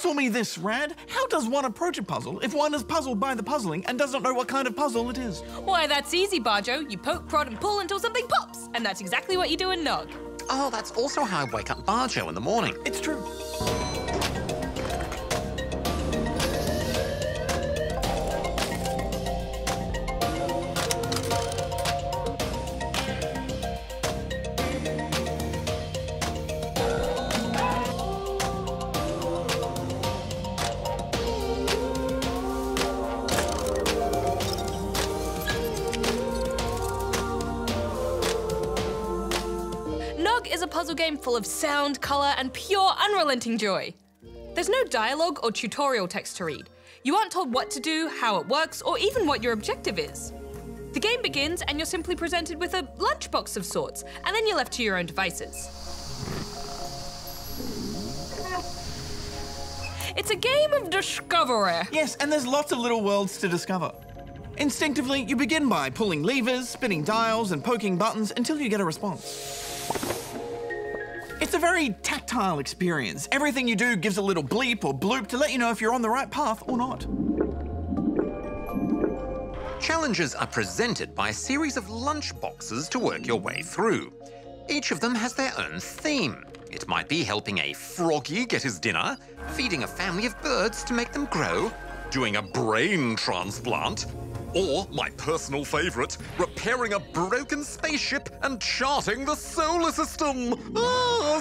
Riddle me this, Rad. How does one approach a puzzle if one is puzzled by the puzzling and doesn't know what kind of puzzle it is? Why, that's easy, Bajo. You poke, prod, and pull until something pops. And that's exactly what you do in GNOG. Oh, that's also how I wake up Bajo in the morning. It's true. GNOG is a puzzle game full of sound, colour, and pure, unrelenting joy. There's no dialogue or tutorial text to read. You aren't told what to do, how it works, or even what your objective is. The game begins and you're simply presented with a lunchbox of sorts, and then you're left to your own devices. It's a game of discovery. Yes, and there's lots of little worlds to discover. Instinctively, you begin by pulling levers, spinning dials, and poking buttons until you get a response. It's a very tactile experience. Everything you do gives a little bleep or bloop to let you know if you're on the right path or not. Challenges are presented by a series of lunchboxes to work your way through. Each of them has their own theme. It might be helping a froggy get his dinner, feeding a family of birds to make them grow, doing a brain transplant, or, my personal favourite, repairing a broken spaceship and charting the solar system. Ah,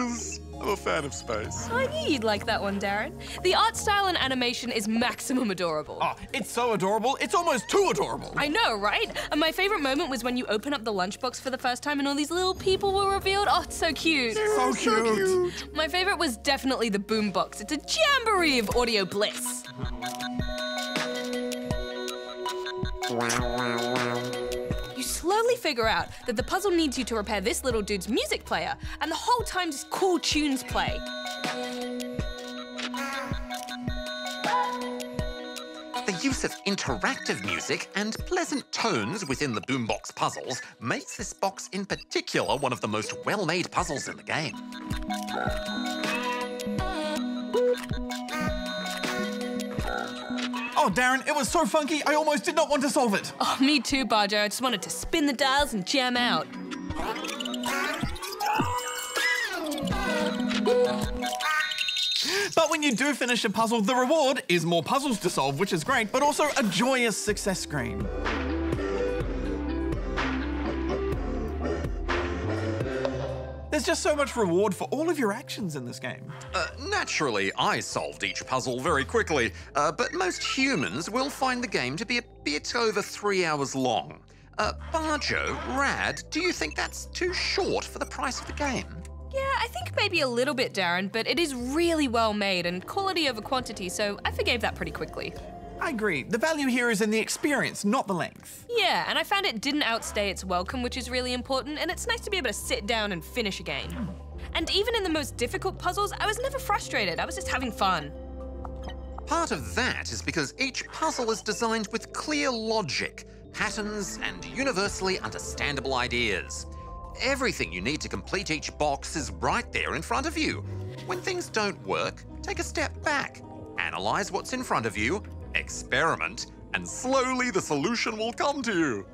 space! I'm a fan of space. I knew you'd like that one, Darren. The art style and animation is maximum adorable. Oh, it's so adorable, it's almost too adorable. I know, right? And my favourite moment was when you open up the lunchbox for the first time and all these little people were revealed. Oh, it's so cute. So cute. My favourite was definitely the boombox. It's a jamboree of audio bliss. You slowly figure out that the puzzle needs you to repair this little dude's music player, and the whole time just cool tunes play. The use of interactive music and pleasant tones within the boombox puzzles makes this box in particular one of the most well-made puzzles in the game. Oh, Darren, it was so funky, I almost did not want to solve it. Oh, me too, Bajo. I just wanted to spin the dials and jam out. But when you do finish a puzzle, the reward is more puzzles to solve, which is great, but also a joyous success screen. There's just so much reward for all of your actions in this game. Naturally, I solved each puzzle very quickly, but most humans will find the game to be a bit over 3 hours long. Bajo, Rad, do you think that's too short for the price of the game? Yeah, I think maybe a little bit, Darren, but it is really well made and quality over quantity, so I forgave that pretty quickly. I agree. The value here is in the experience, not the length. Yeah, and I found it didn't outstay its welcome, which is really important, and it's nice to be able to sit down and finish a game. And even in the most difficult puzzles, I was never frustrated. I was just having fun. Part of that is because each puzzle is designed with clear logic, patterns, and universally understandable ideas. Everything you need to complete each box is right there in front of you. When things don't work, take a step back, analyze what's in front of you, experiment, and slowly the solution will come to you.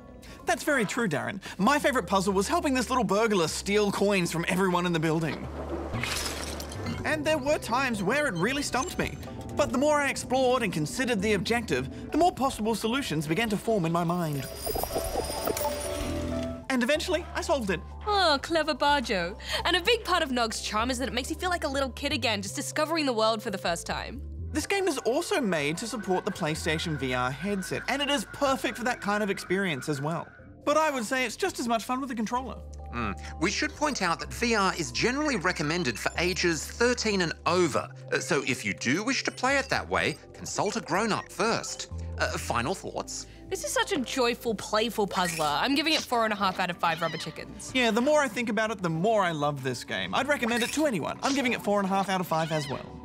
That's very true, Darren. My favourite puzzle was helping this little burglar steal coins from everyone in the building. And there were times where it really stumped me. But the more I explored and considered the objective, the more possible solutions began to form in my mind. And eventually, I solved it. Oh, clever Bajo. And a big part of GNOG's charm is that it makes you feel like a little kid again, just discovering the world for the first time. This game is also made to support the PlayStation VR headset, and it is perfect for that kind of experience as well. But I would say it's just as much fun with a controller. We should point out that VR is generally recommended for ages 13 and over, so if you do wish to play it that way, consult a grown-up first. Final thoughts? This is such a joyful, playful puzzler. I'm giving it 4.5 out of 5 rubber chickens. Yeah, the more I think about it, the more I love this game. I'd recommend it to anyone. I'm giving it 4.5 out of 5 as well.